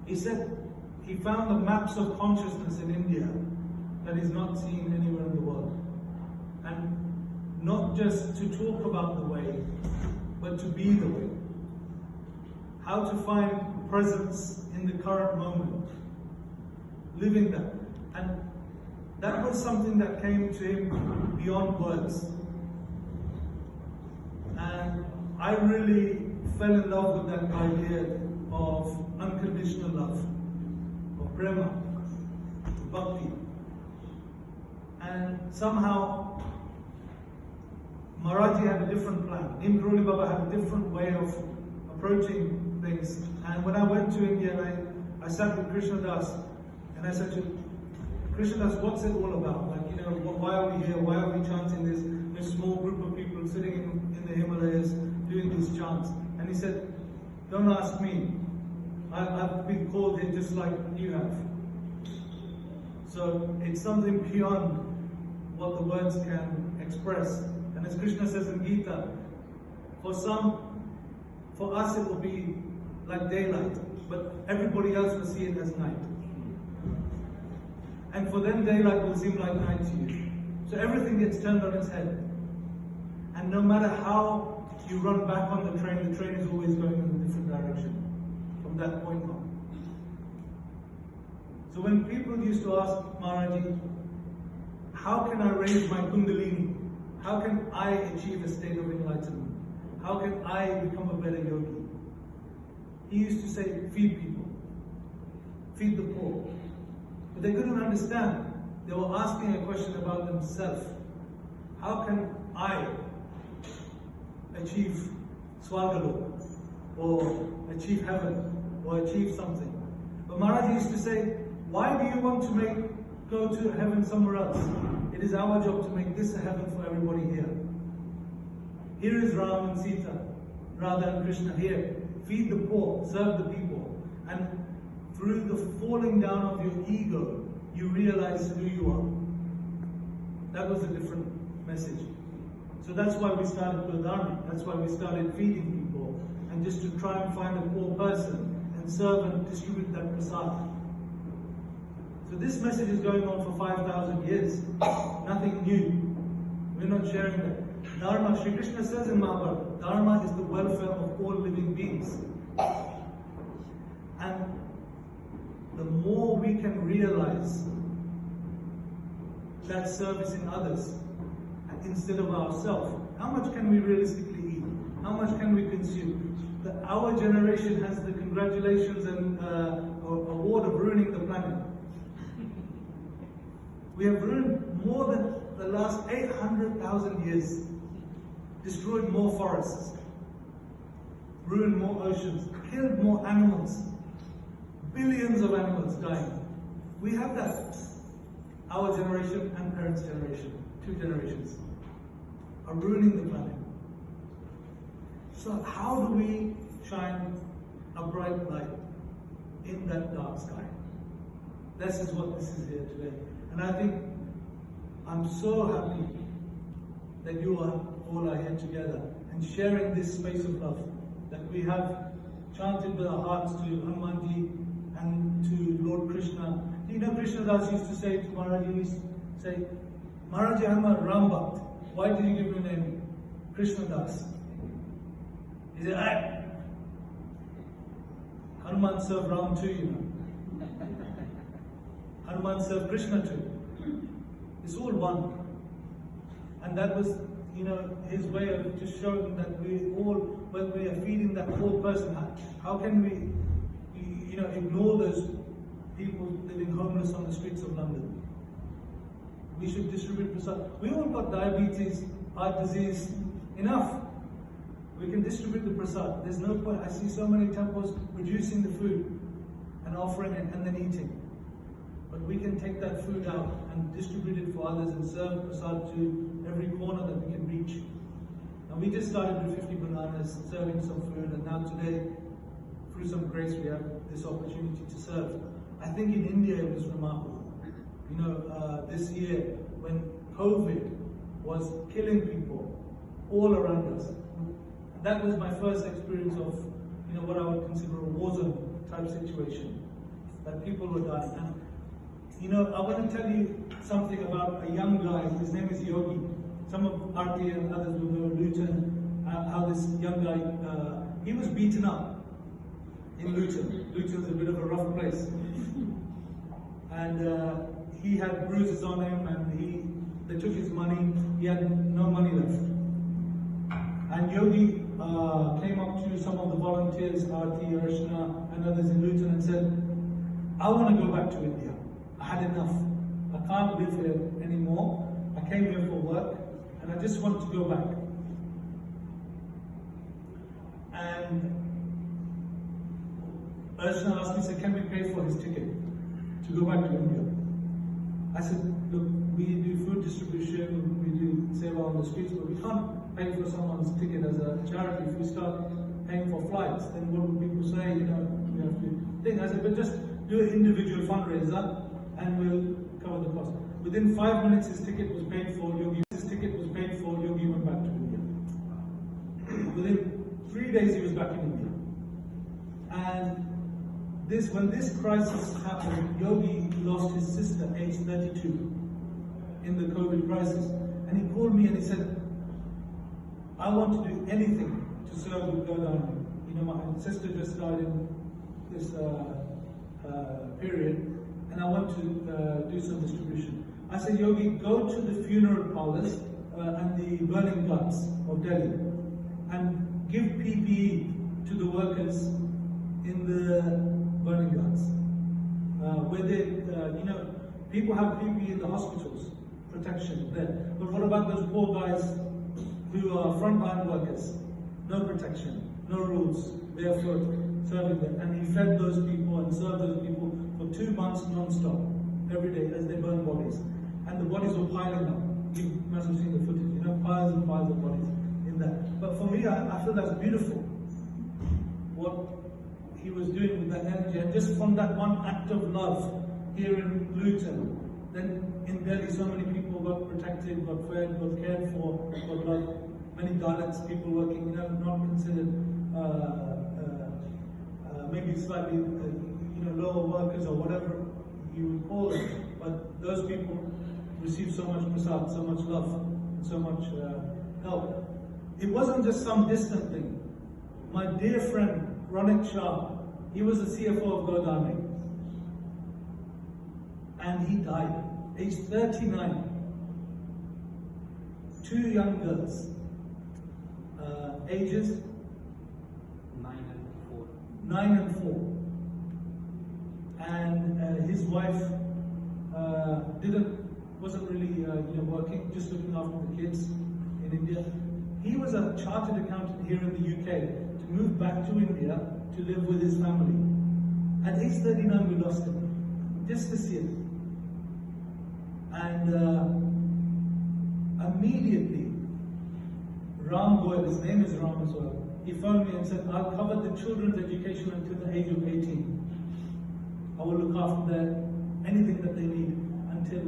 He said he found the maps of consciousness in India that is not seen anywhere in the world. And not just to talk about the way, but to be the way. How to find presence in the current moment, living that. And that was something that came to him beyond words. And I really fell in love with that idea of unconditional love, of prema, bhakti. And somehow Maharaji had a different plan. Neem Karoli Baba had a different way of approaching things. And when I went to India, I sat with Krishna Das, and I said to Krishna Das, what's it all about? Like, you know, why are we here? Why are we chanting this small group of people sitting in the Himalayas doing these chants? And he said, don't ask me. I've been called here just like you have. So it's something beyond what the words can express. And as Krishna says in Gita, for us it will be like daylight, but everybody else will see it as night. And for them, daylight will seem like night to you. So everything gets turned on its head. And no matter how you run back on the train is always going in a different direction from that point on. So when people used to ask Maharaji, how can I raise my Kundalini? How can I achieve a state of enlightenment? How can I become a better yogi? He used to say, feed people. Feed the poor. But they couldn't understand. They were asking a question about themselves. How can I achieve Swargalok, or achieve heaven, or achieve something? But Maharaj used to say, why do you want to go to heaven somewhere else? It is our job to make this a heaven for everybody here. Here is Ram and Sita, Radha and Krishna here. Feed the poor, serve the people. And through the falling down of your ego, you realize who you are. That was a different message. So that's why we started Gurdharma. That's why we started feeding people. And just to try and find a poor person and serve and distribute that prasad. So this message is going on for 5,000 years. Nothing new. We're not sharing that. Dharma, Sri Krishna says in Mahabharata, Dharma is the welfare of all living beings. And the more we can realize that service in others instead of ourselves, how much can we realistically eat? How much can we consume? Our generation has the congratulations and award of ruining the planet. We have ruined more than the last 800,000 years, destroyed more forests, ruined more oceans, killed more animals, billions of animals dying. We have that. Our generation and parents' generation, 2 generations, are ruining the planet. So how do we shine a bright light in that dark sky? This is what this is here today. And I think I'm so happy that you all are here together and sharing this space of love that we have chanted with our hearts to Hanumanji and to Lord Krishna. You know, Krishna Das used to say to Maharaj, he used to say, Maharaj, I'm a Ram Bhakt. Why did you give your name Krishna Das? He said, Hanuman served Ram too, you know. Hanuman served Krishna too. It's all one. And that was, you know, his way of just showing that we all, when we are feeding that poor person, how can we, you know, ignore those people living homeless on the streets of London? We should distribute prasad. We all got diabetes, heart disease, enough. We can distribute the prasad. There's no point. I see so many temples producing the food and offering it and then eating. But we can take that food out and distribute it for others and serve prasad to every corner that we can reach. And we just started with 50 bananas, serving some food, and now today, through some grace, we have this opportunity to serve. I think in India it was remarkable. You know, this year when COVID was killing people all around us, that was my first experience of, you know, what I would consider a war zone type situation. that people were dying. And, you know, I want to tell you something about a young guy. His name is Yogi. Some of RT and others will know Luton, how this young guy, he was beaten up in Luton. Luton's a bit of a rough place. And he had bruises on him, and they took his money. He had no money left. And Yogi came up to some of the volunteers, RT, Arshna, and others in Luton, and said, I want to go back to India. I had enough. I can't live here anymore. I came here for work, and I just want to go back. And Arshna asked me, said, can we pay for his ticket to go back to India? I said, look, we do food distribution, we do seva on the streets, but we can't pay for someone's ticket as a charity. If we start paying for flights, then what will people say? You know, we have to think. I said, but just do an individual fundraiser and we'll cover the cost. Within 5 minutes, his ticket was paid for. Yogi went back to India. Within 3 days, he was back in India. And when this crisis happened, Yogi lost his sister, aged 32, in the COVID crisis. And he called me and he said, I want to do anything to serve with Gurdwara. You know, my sister just died in this period, and I want to do some distribution. I said, Yogi, go to the funeral parlors and the burning ghats of Delhi and give PPE to the workers in the burning ghats. Where they, you know, people have PPE in the hospitals, protection there. But what about those poor guys who are frontline workers? No protection, no rules, barefoot, serving them. And he fed those people and served those people for 2 months non-stop, every day, as they burned bodies. And the bodies were piling up. You must have seen the footage, you know, piles and piles of bodies in that. But for me, I feel that's beautiful, what he was doing with that energy. And just from that one act of love here in Luton, then in Delhi, so many people got protected, got fed, got cared for, got like many Dalits, people working, you know, not considered maybe slightly, you know, lower workers or whatever you would call them. But those people received so much prasad, so much love, so much help. It wasn't just some distant thing. My dear friend, Ronak Shah, he was the CFO of Gurdwara. And he died, aged 39. 2 young girls, ages 9 and 4. And his wife wasn't really working, just looking after the kids in India. He was a chartered accountant here in the UK to move back to India to live with his family. At age 39, we lost him, just this year. And immediately, Ram Goyal, his name is Ram as well, he phoned me and said, I'll cover the children's education until the age of 18. I will look after anything that they need until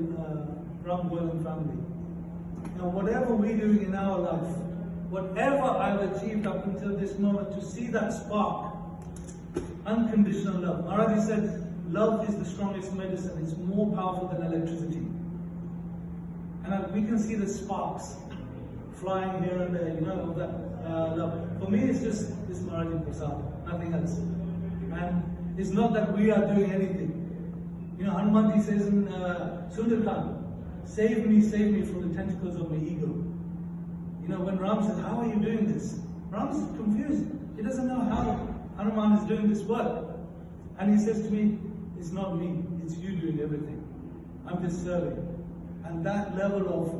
Ram Goyal and family. Now, whatever we're doing in our life, whatever I've achieved up until this moment, to see that spark, unconditional love. Maharaji said, love is the strongest medicine. It's more powerful than electricity. And we can see the sparks flying here and there, you know, of that love. For me, it's just this Maharaji Prasad, nothing else. And it's not that we are doing anything. You know, Hanumanji says in Sundarkand, save me from the tentacles of my ego. You know, when Ram says, how are you doing this? Ram's confused. He doesn't know how Hanuman is doing this work. And he says to me, it's not me, it's you doing everything. I'm just serving. And that level of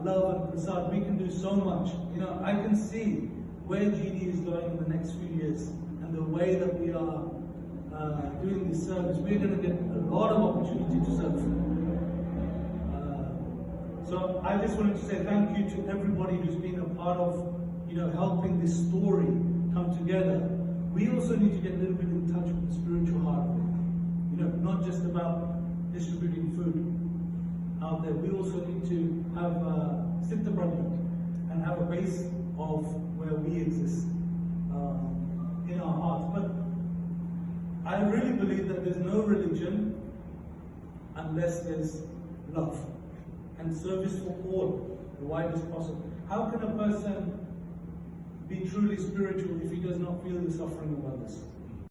love and prasad, we can do so much. You know, I can see where GD is going in the next few years, and the way that we are doing this service. We're going to get a lot of opportunity to serve. So I just wanted to say thank you to everybody who's been a part of, you know, helping this story come together. We also need to get a little bit in touch with the spiritual heart of it. You know, not just about distributing food out there. We also need to have stick the project and have a base of where we exist in our hearts. But I really believe that there's no religion unless there's love and service for all, the widest possible. How can a person be truly spiritual if he does not feel the suffering of others?